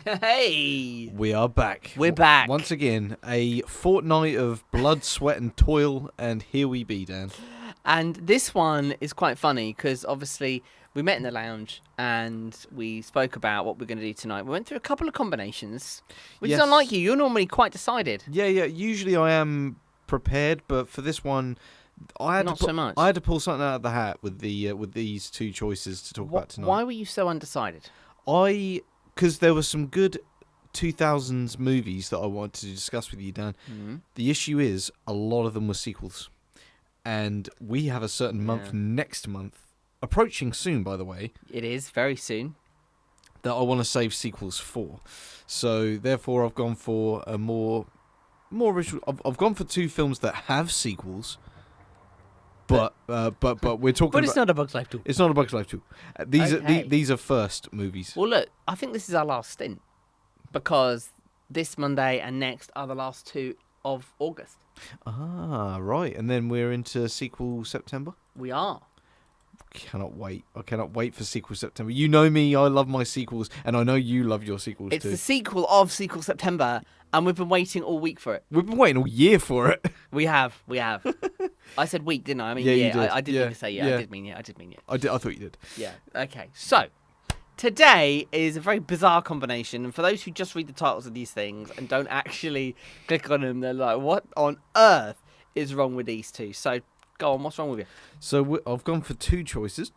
Hey! We are back. We're back. Once again, a fortnight of blood, sweat and toil, and here we be, Dan. And this one is quite funny because obviously we met in the lounge and we spoke about what we're going to do tonight. We went through a couple of combinations, which is Yes. unlike you. You're normally quite decided. Yeah. Usually I am prepared, but for this one, Not so much. I had to pull something out of the hat with these two choices to talk about tonight. Why were you so undecided? Because there were some good 2000s movies that I wanted to discuss with you, Dan. Mm-hmm. The issue is a lot of them were sequels. And we have a certain month next month, approaching soon, by the way. It is very soon. That I want to save sequels for. So, therefore, I've gone for a more original... I've gone for two films that have sequels. But we're talking But it's not A Bug's Life 2. It's not A Bug's Life 2. These are first movies. Well, look, I think this is our last stint because this Monday and next are the last 2 of August. Ah, right. And then we're into sequel September? We are. Cannot wait. I cannot wait for sequel September. You know me, I love my sequels, and I know you love your sequels It's too. the sequel of Sequel September, and we've been waiting all week for it. We've been waiting all year for it. We have. I said week, didn't I? I mean, Yeah, yeah, you did. I didn't Yeah, mean to say yeah. yeah. I did mean yeah. I thought you did. Yeah. Okay. So today is a very bizarre combination, and for those who just read the titles of these things and don't actually click on them, they're like, "What on earth is wrong with these two?" So go on. What's wrong with you? So I've gone for two choices.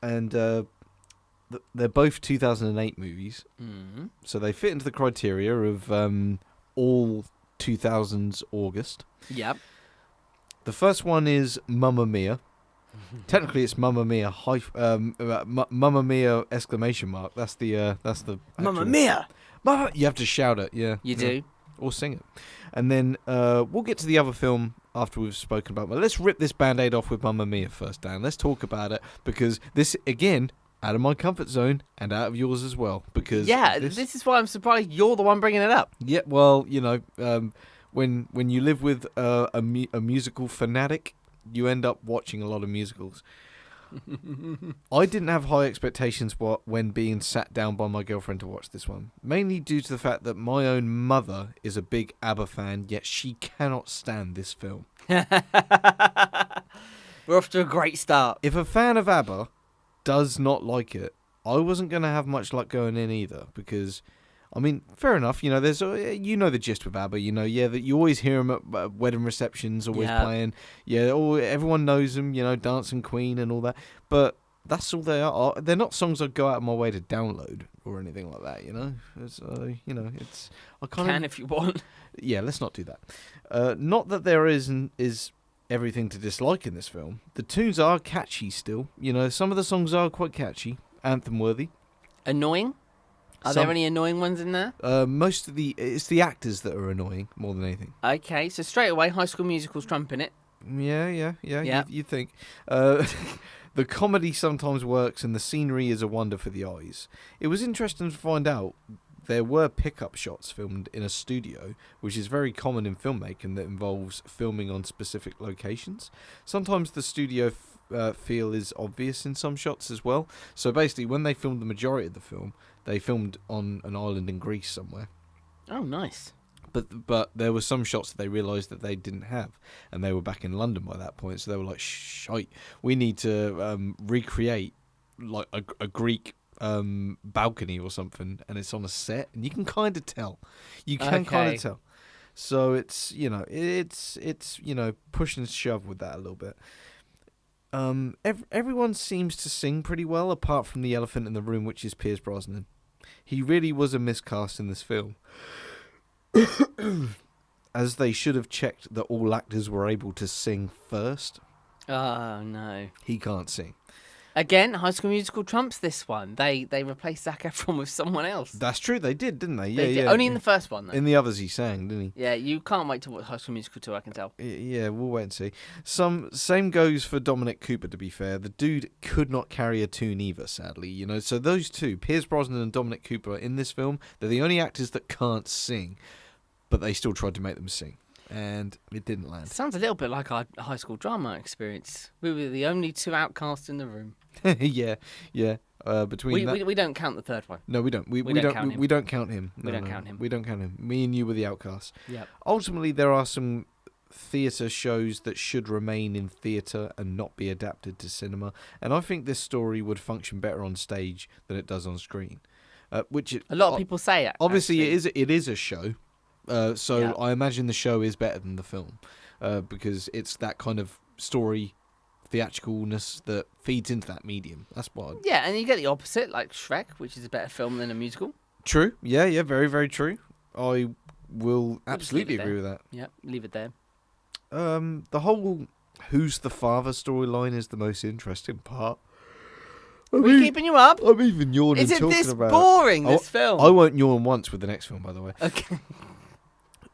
And they're both 2008 movies. Mm-hmm. So they fit into the criteria of all 2000s August. Yep. The first one is Mamma Mia. Technically, it's Mamma Mia Mamma Mia exclamation mark. That's the Mamma actual- Mia! Mamma. You have to shout it, yeah. You yeah. do. Or sing it. And then we'll get to the other film after we've spoken about it. Let's rip this Band-Aid off with Mamma Mia first, Dan. Let's talk about it because this, again, out of my comfort zone and out of yours as well. Because this is why I'm surprised you're the one bringing it up. Yeah, well, you know, when you live with a musical fanatic, you end up watching a lot of musicals. I didn't have high expectations when being sat down by my girlfriend to watch this one. Mainly due to the fact that my own mother is a big ABBA fan, yet she cannot stand this film. We're off to a great start. If a fan of ABBA does not like it, I wasn't going to have much luck going in either, because... I mean, fair enough. You know, there's the gist with ABBA. You know, that you always hear them at wedding receptions, always playing. Yeah, everyone knows them. You know, Dancing Queen and all that. But that's all they are. They're not songs I go out of my way to download or anything like that. You know, it's I Can if you want. Yeah, let's not do that. Not that there is everything to dislike in this film. The tunes are catchy still. You know, some of the songs are quite catchy, anthem worthy. Annoying? Are there any annoying ones in there? It's the actors that are annoying more than anything. Okay, so straight away, High School Musical's trumping it. Yeah. Yeah. You think. The comedy sometimes works and the scenery is a wonder for the eyes. It was interesting to find out there were pickup shots filmed in a studio, which is very common in filmmaking that involves filming on specific locations. Sometimes the studio feel is obvious in some shots as well. So basically, when they filmed the majority of the film, they filmed on an island in Greece somewhere. Oh, nice. But there were some shots that they realised that they didn't have, and they were back in London by that point. So they were like, "Shite, we need to recreate like a Greek balcony or something," and it's on a set, and you can kind of tell. You can kind of tell. So it's push and shove with that a little bit. Everyone seems to sing pretty well, apart from the elephant in the room, which is Pierce Brosnan. He really was a miscast in this film. As they should have checked that all actors were able to sing first. Oh, no. He can't sing. Again, High School Musical trumps this one. They replaced Zac Efron with someone else. That's true, they did, didn't they? They did. Yeah. Only in the first one, though. In the others he sang, didn't he? Yeah, you can't wait to watch High School Musical 2, I can tell. Yeah, we'll wait and see. Same goes for Dominic Cooper, to be fair. The dude could not carry a tune either, sadly. You know, so those two, Pierce Brosnan and Dominic Cooper, in this film, they're the only actors that can't sing, but they still tried to make them sing. And it didn't land. Sounds a little bit like our high school drama experience. We were the only two outcasts in the room. Yeah. Between We, that, we don't count the third one. no, we don't. We don't don't. count him. We don't count him. We don't count him. We don't count him. Me and you were the outcasts. Yep. Ultimately, there are some theatre shows that should remain in theatre and not be adapted to cinema, and I think this story would function better on stage than it does on screen. Which A lot of people say it. obviously actually. it is a show, so Yeah. I imagine the show is better than the film, because it's that kind of story theatricalness that feeds into that medium. That's what. Yeah, and you get the opposite, like Shrek, which is a better film than a musical. True. Yeah. Very, very true. I will We'll just leave absolutely it agree with that. Yep, leave it there. The whole "Who's the Father" storyline is the most interesting part. We're keeping you up. I'm even yawning Is it talking this about boring, it. this film? I won't yawn once with the next film, by the way. Okay.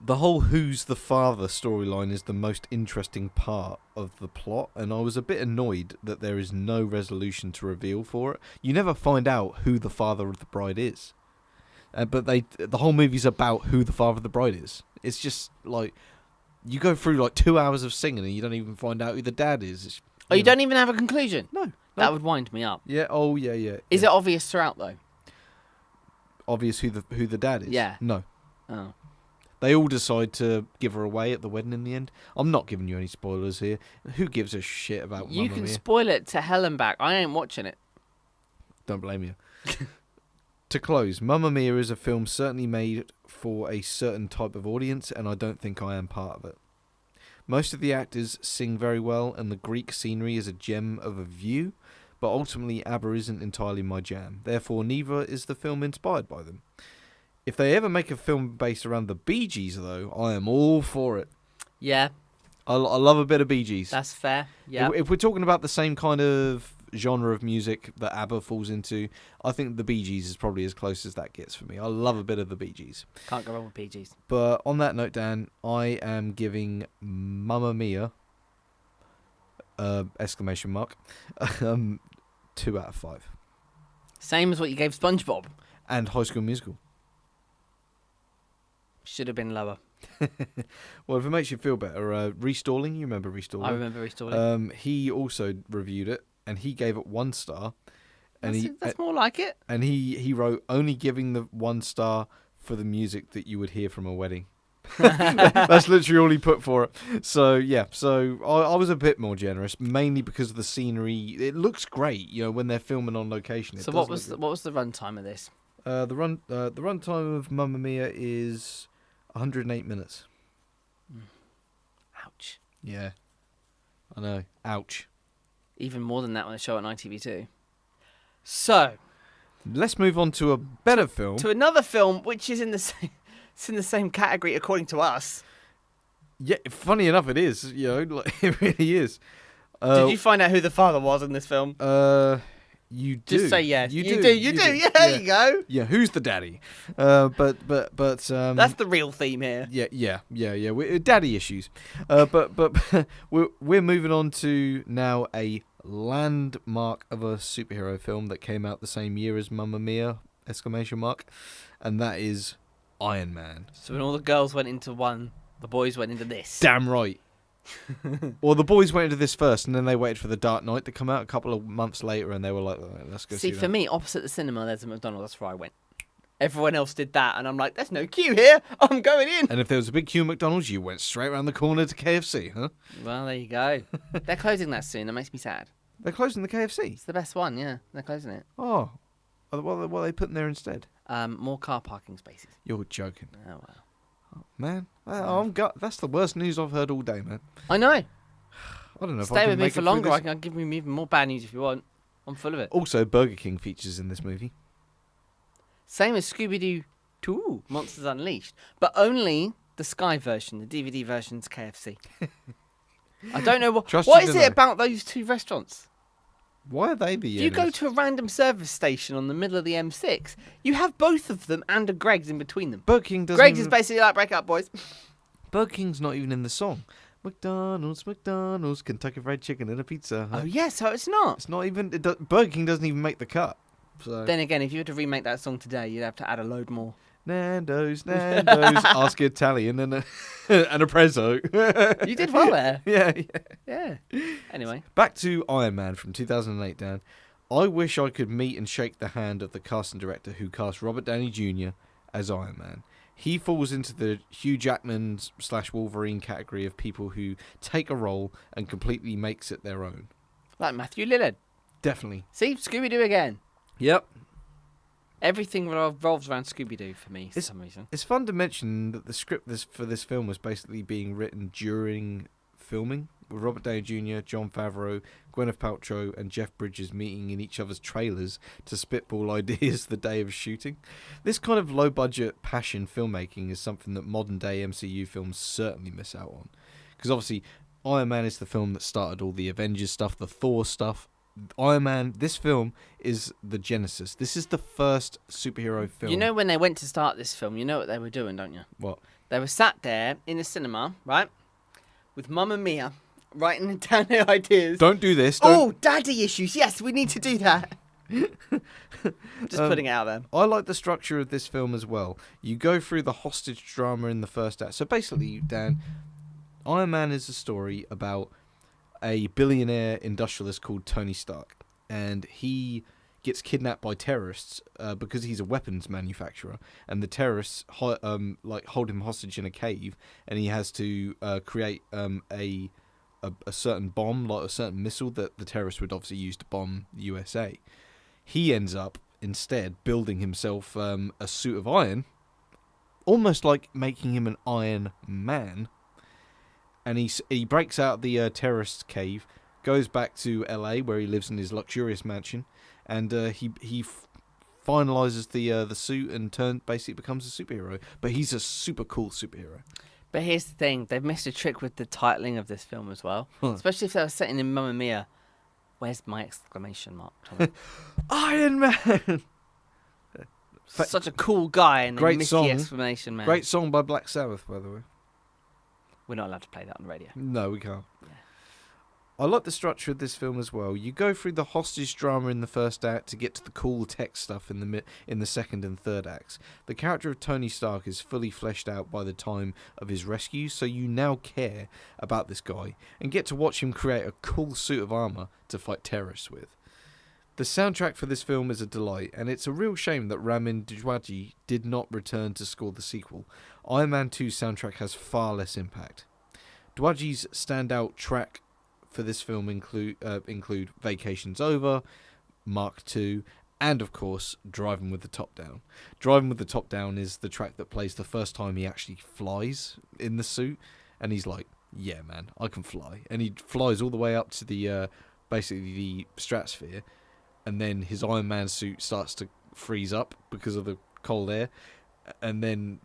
The whole "Who's the Father" storyline is the most interesting part of the plot, and I was a bit annoyed that there is no resolution to reveal for it. You never find out who the father of the bride is, but the whole movie's about who the father of the bride is. It's just like you go through like 2 hours of singing and you don't even find out who the dad is. It's, Oh, you don't even have a conclusion? No. That would wind me up. Yeah. Oh, yeah. Is it obvious throughout, though? obvious who the dad is? Yeah. No. Oh. They all decide to give her away at the wedding in the end. I'm not giving you any spoilers here. Who gives a shit about You Mamma can Mia? spoil it to hell and back. I ain't watching it. Don't blame you. To close, Mamma Mia is a film certainly made for a certain type of audience, and I don't think I am part of it. Most of the actors sing very well, and the Greek scenery is a gem of a view, but ultimately ABBA isn't entirely my jam. Therefore, neither is the film inspired by them. If they ever make a film based around the Bee Gees, though, I am all for it. Yeah, I love a bit of Bee Gees. that's fair. Yeah. If we're talking about the same kind of genre of music that ABBA falls into, I think the Bee Gees is probably as close as that gets for me. I love a bit of the Bee Gees. Can't go wrong with PGs. But on that note, Dan, I am giving Mamma Mia, ! 2 out of 5. Same as what you gave SpongeBob. And High School Musical. Should have been lower. Well, if it makes you feel better, Restalling, you remember Restalling? I remember restoring. He also reviewed it, and he gave it 1 star. And That's more like it. And he wrote, only giving the 1 star for the music that you would hear from a wedding. That's literally all he put for it. So yeah, I was a bit more generous, mainly because of the scenery. It looks great, when they're filming on location. So what was the runtime of this? The runtime of Mamma Mia is 108 minutes. Ouch. Yeah, I know. Ouch. Even more than that on a show on ITV2. So Let's move on to a better film. to another film which is in the same. It's in the same category according to us. Yeah, funny enough, it is. It really is. Did you find out who the father was in this film? You do. Just say yes. You You do. do. Yeah, there you go. Yeah, who's the daddy? But That's the real theme here. Yeah. Daddy issues. But we're moving on to now a landmark of a superhero film that came out the same year as Mamma Mia! ! And that is Iron Man. So when all the girls went into one, the boys went into this. Damn right. Well, the boys went into this first, and then they waited for The Dark Knight to come out a couple of months later, and they were like, let's go see For that. me, opposite the cinema, there's a McDonald's. That's where I went. Everyone else did that, and I'm like, there's no queue here. I'm going in. And if there was a big queue at McDonald's, you went straight around the corner to KFC, huh? Well, there you go. They're closing that soon. That makes me sad. They're closing the KFC. It's the best one, yeah. They're closing it. Oh. What are they putting there instead? More car parking spaces. You're joking. Oh, well. Oh, man. That's the worst news I've heard all day, man. I know. I don't know if I Stay can with me make for it through longer. this. I can give you even more bad news if you want. I'm full of it. Also, Burger King features in this movie. Same as Scooby-Doo 2, Monsters Unleashed. But only the Sky version, the DVD version's KFC. I don't know what Trust what you is to it know. about those two restaurants? Why are they the If you go enemies? to a random service station on the middle of the M6, you have both of them and a Greg's in between them. Burger King doesn't Greg's even... is basically like, break up, boys. Burger King's not even in the song. McDonald's, Kentucky Fried Chicken and a pizza. Oh, yeah, so it's not. It's not even... Burger King doesn't even make the cut. So. Then again, if you were to remake that song today, you'd have to add a load more. Nando's, ask Italian and a prezzo. You did well there. Yeah. Yeah. Anyway. Back to Iron Man from 2008, Dan. I wish I could meet and shake the hand of the casting director who cast Robert Downey Jr. as Iron Man. He falls into the Hugh Jackman / Wolverine category of people who take a role and completely makes it their own. Like Matthew Lillard. Definitely. See, Scooby-Doo again. Yep. Everything revolves around Scooby-Doo for me for some reason. It's fun to mention that the script for this film was basically being written during filming, with Robert Downey Jr., Jon Favreau, Gwyneth Paltrow, and Jeff Bridges meeting in each other's trailers to spitball ideas the day of shooting. This kind of low-budget passion filmmaking is something that modern-day MCU films certainly miss out on. Because obviously, Iron Man is the film that started all the Avengers stuff, the Thor stuff. Iron Man, this film is the genesis. This is the first superhero film. You know when they went to start this film, you know what they were doing, don't you? What? They were sat there in the cinema, right? With Mamma Mia, writing down their ideas. Don't do this. Oh, daddy issues. Yes, we need to do that. Just putting it out there. I like the structure of this film as well. You go through the hostage drama in the first act. So basically, Dan, Iron Man is a story about a billionaire industrialist called Tony Stark, and he gets kidnapped by terrorists because he's a weapons manufacturer, and the terrorists hold him hostage in a cave, and he has to create a certain bomb, like a certain missile that the terrorists would obviously use to bomb the USA. He ends up instead building himself a suit of iron, almost like making him an Iron Man. And he breaks out the terrorist cave, goes back to LA where he lives in his luxurious mansion, and he finalizes the suit and basically becomes a superhero. But he's a super cool superhero. But here's the thing: they've missed a trick with the titling of this film as well, especially if they were setting in Mamma Mia. Where's my exclamation mark, Tommy? Iron Man. Such a cool guy and Great they missed song. the exclamation man. Great song by Black Sabbath, by the way. We're not allowed to play that on the radio. No, we can't. Yeah. I like the structure of this film as well. You go through the hostage drama in the first act to get to the cool tech stuff in the second and third acts. The character of Tony Stark is fully fleshed out by the time of his rescue, so you now care about this guy and get to watch him create a cool suit of armor to fight terrorists with. The soundtrack for this film is a delight, and it's a real shame that Ramin Djawadi did not return to score the sequel. Iron Man 2's soundtrack has far less impact. Djawadi's standout track for this film include Vacation's Over, Mark II, and of course, Driving with the Top Down. Driving with the Top Down is the track that plays the first time he actually flies in the suit, and he's like, yeah man, I can fly. And he flies all the way up to the basically the stratosphere, and then his Iron Man suit starts to freeze up because of the cold air, and then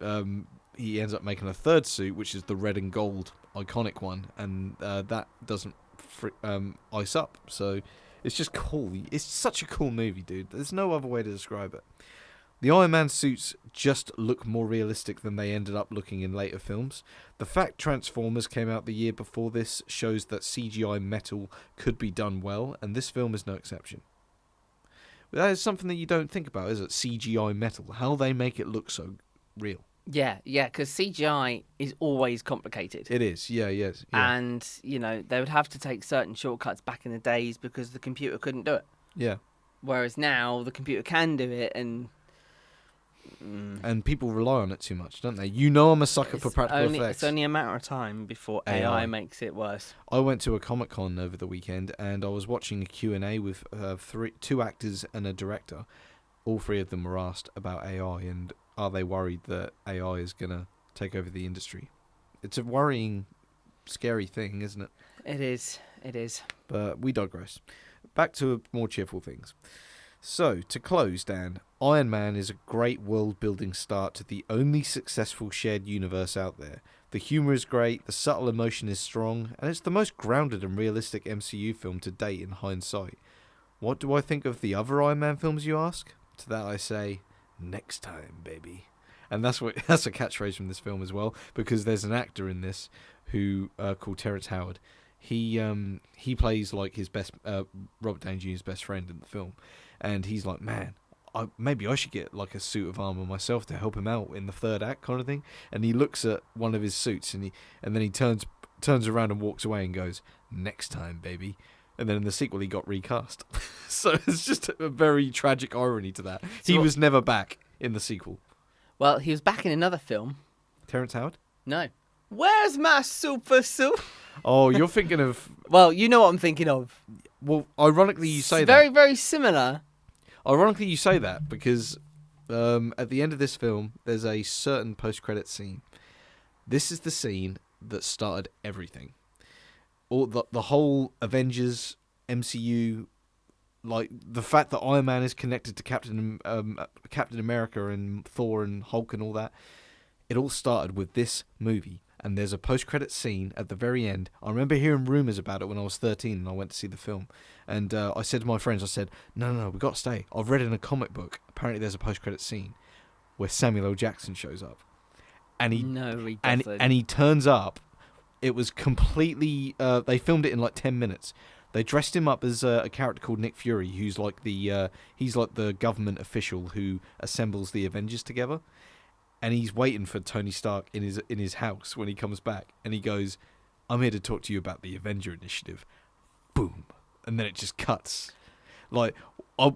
he ends up making a third suit, which is the red and gold iconic one, and that doesn't ice up. So it's just cool. It's such a cool movie, dude. There's no other way to describe it. The Iron Man suits just look more realistic than they ended up looking in later films. The fact Transformers came out the year before this shows that CGI metal could be done well, and this film is no exception. That is something that you don't think about, is it? CGI metal. How they make it look so real. Yeah, because CGI is always complicated. It is, yeah. And, they would have to take certain shortcuts back in the days because the computer couldn't do it. Yeah. Whereas now the computer can do it, and people rely on it too much, don't they? I'm a sucker for practical effects. It's only a matter of time before AI makes it worse. I went to a Comic-Con over the weekend, and I was watching a Q&A with two actors and a director. All three of them were asked about AI, and are they worried that AI is going to take over the industry? It's a worrying, scary thing, isn't it? It is. But we digress. Back to more cheerful things. So, to close, Dan, Iron Man is a great world-building start to the only successful shared universe out there. The humour is great, the subtle emotion is strong, and it's the most grounded and realistic MCU film to date in hindsight. What do I think of the other Iron Man films, you ask? To that I say, next time, baby. And that's a catchphrase from this film as well, because there's an actor in this who called Terrence Howard. He plays like his best Robert Downey Jr.'s best friend in the film, and he's like, man, maybe I should get like a suit of armor myself to help him out in the third act, kind of thing. And he looks at one of his suits, and then he turns around and walks away and goes, next time, baby. And then in the sequel, he got recast. So it's just a very tragic irony to that. He what- was never back in the sequel. Well, he was back in another film. Terrence Howard? No. Where's my super suit? Oh, you're thinking of... Well, you know what I'm thinking of. Well, ironically, you say It's that. very, very similar. Ironically, you say that because at the end of this film, there's a certain post-credit scene. This is the scene that started everything. All the whole Avengers MCU, like the fact that Iron Man is connected to Captain America and Thor and Hulk and all that. It all started with this movie. And there's a post-credit scene at the very end. I remember hearing rumours about it when I was 13 and I went to see the film. And I said to my friends, I said, no, we've got to stay. I've read in a comic book, apparently there's a post-credit scene where Samuel L. Jackson shows up. And he doesn't. and he turns up. It was completely... they filmed it in like 10 minutes. They dressed him up as a character called Nick Fury, who's like he's like the government official who assembles the Avengers together. And he's waiting for Tony Stark in his house when he comes back. And he goes, I'm here to talk to you about the Avenger Initiative. Boom. And then it just cuts. Like, I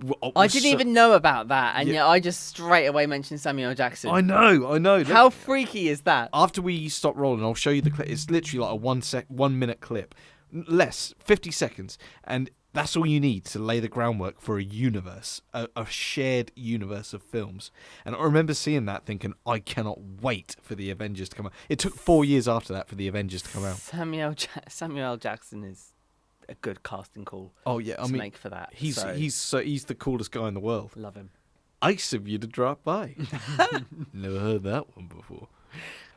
didn't even know about that. And yet I just straight away mentioned Samuel L. Jackson. I know. How freaky is that? After we stop rolling, I'll show you the clip. It's literally like a 1 minute clip. Less, 50 seconds. And that's all you need to lay the groundwork for a universe, a shared universe of films. And I remember seeing that thinking, I cannot wait for the Avengers to come out. It took 4 years after that for the Avengers to come out. Samuel L. Jackson is a good casting call. Oh yeah, I mean, make for that. He's the coolest guy in the world. Love him. Nice of you to drop by. Never heard that one before.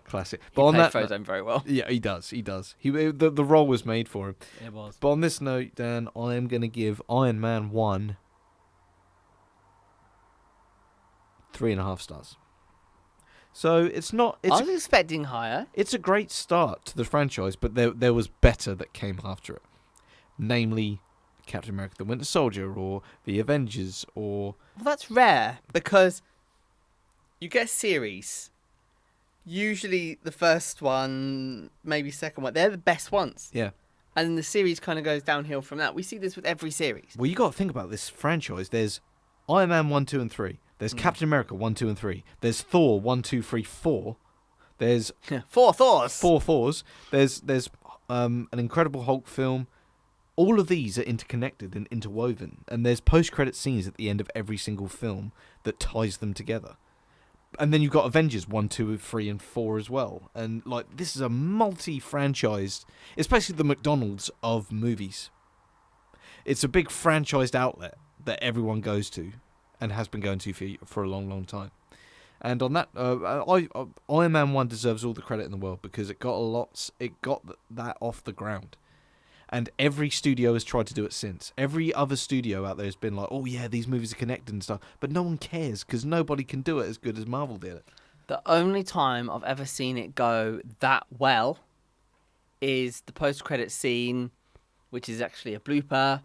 Classic. He played Frozone very well. Yeah, he does. The role was made for him. It was. But on this note, Dan, I am going to give Iron Man 1 3.5 stars. So it's not. I was expecting higher. It's a great start to the franchise, but there was better that came after it. Namely, Captain America: The Winter Soldier, or The Avengers, or... Well, that's rare because you get a series. Usually the first one, maybe second one, they're the best ones. Yeah. And then the series kind of goes downhill from that. We see this with every series. Well, you got to think about this franchise. There's Iron Man 1, 2, and 3. There's Captain America 1, 2, and 3. There's Thor 1, 2, 3, 4. There's 4 Thors. 4 Thors. There's an Incredible Hulk film. All of these are interconnected and interwoven, and there's post-credit scenes at the end of every single film that ties them together. And then you've got Avengers 1, 2, 3, and 4 as well. And like this is a multi-franchised, it's basically the McDonald's of movies. It's a big franchised outlet that everyone goes to and has been going to for a long, long time. And on that, Iron Man 1 deserves all the credit in the world because it got that off the ground. And every studio has tried to do it since. Every other studio out there has been like, oh yeah, these movies are connected and stuff. But no one cares because nobody can do it as good as Marvel did it. The only time I've ever seen it go that well is the post-credit scene, which is actually a blooper.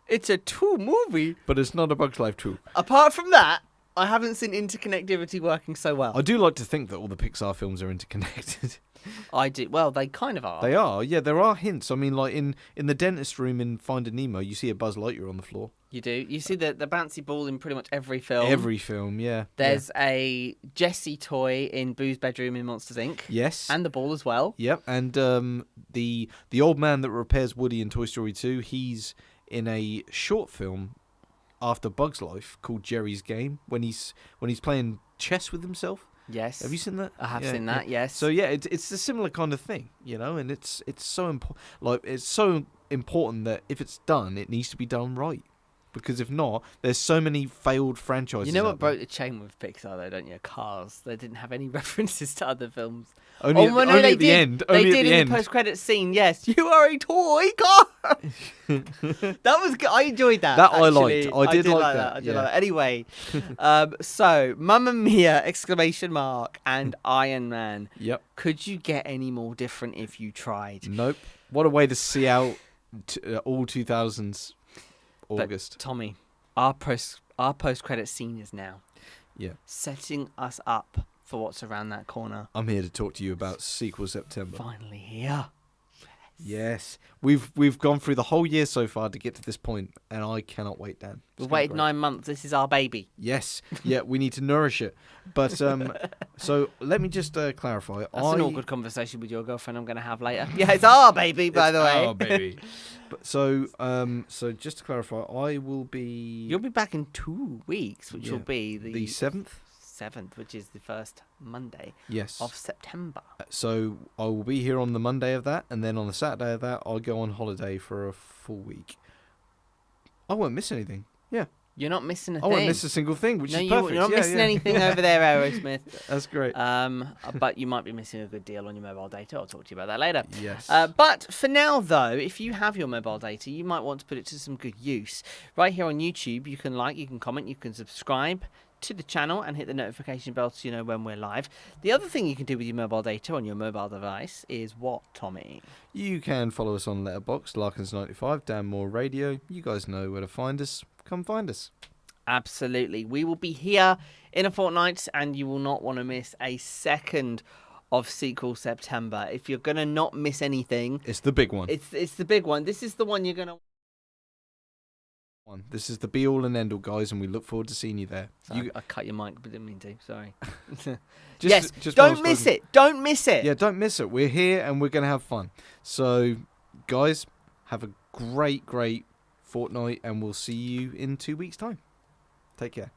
It's a 2 movie. But it's not a Bug's Life 2. Apart from that, I haven't seen interconnectivity working so well. I do like to think that all the Pixar films are interconnected. I do. Well, they kind of are. They are, yeah. There are hints. I mean, like in the dentist room in Finding Nemo, you see a Buzz Lightyear on the floor. You do. You see the bouncy ball in pretty much every film. Every film, yeah. There's a Jessie toy in Boo's bedroom in Monsters, Inc. Yes. And the ball as well. Yep. And the old man that repairs Woody in Toy Story 2, he's in a short film after Bug's Life called Jerry's Game when he's playing chess with himself. Yes. Have you seen that? I have seen that. Yes. So yeah, it's a similar kind of thing, you know, and it's so important. Like it's so important that if it's done, it needs to be done right. Because if not, there's so many failed franchises. You know what out there. broke the chain with Pixar, though, don't you? Cars. They didn't have any references to other films. Only at the end. They did in the post-credit scene. Yes, you are a toy car. That was good. I enjoyed that. That actually. I liked. I did like that. I did like that. Anyway, so Mamma Mia! And Iron Man. Yep. Could you get any more different if you tried? Nope. What a way to see out all 2000s August. But, Tommy, our post-credit scene is now. Yeah. Setting us up for what's around that corner. I'm here to talk to you about Sequel September. Finally here. Yes, we've gone through the whole year so far to get to this point, and I cannot wait, Dan. It's We've gonna be waited great. 9 months. This is our baby. Yes, yeah, we need to nourish it. But so let me just clarify. That's an awkward conversation with your girlfriend I'm going to have later. Yeah, it's our baby, by the way. Oh, baby. But so just to clarify, I will be. You'll be back in 2 weeks, which will Yeah. be the 7th. 7th, which is the first Monday Yes. of September. So I will be here on the Monday of that, and then on the Saturday of that, I'll go on holiday for a full week. I won't miss anything. Yeah. You're not missing a I thing. won't miss a single thing, which no, is perfect. you're not Yeah, missing yeah. anything over there, Aerosmith. That's great. But you might be missing a good deal on your mobile data. I'll talk to you about that later. Yes. But for now, though, if you have your mobile data, you might want to put it to some good use. Right here on YouTube, you can like, you can comment, you can subscribe to the channel and hit the notification bell so you know when we're live. The other thing you can do with your mobile data on your mobile device is what, Tommy? You can follow us on Letterboxd, Larkins95, Dan Moore Radio. You guys know where to find us. Come find us. Absolutely. We will be here in a fortnight, and you will not want to miss a second of Sequel September. If you're going to not miss anything, It's the big one. it's the big one. This is the one you're going to... This is the be all and end all, guys, and we look forward to seeing you there. I cut your mic, but didn't mean to. Sorry. Just yes, while I don't was miss talking- it. Don't miss it. Yeah, don't miss it. We're here and we're going to have fun. So, guys, have a great fortnight, and we'll see you in 2 weeks' time. Take care.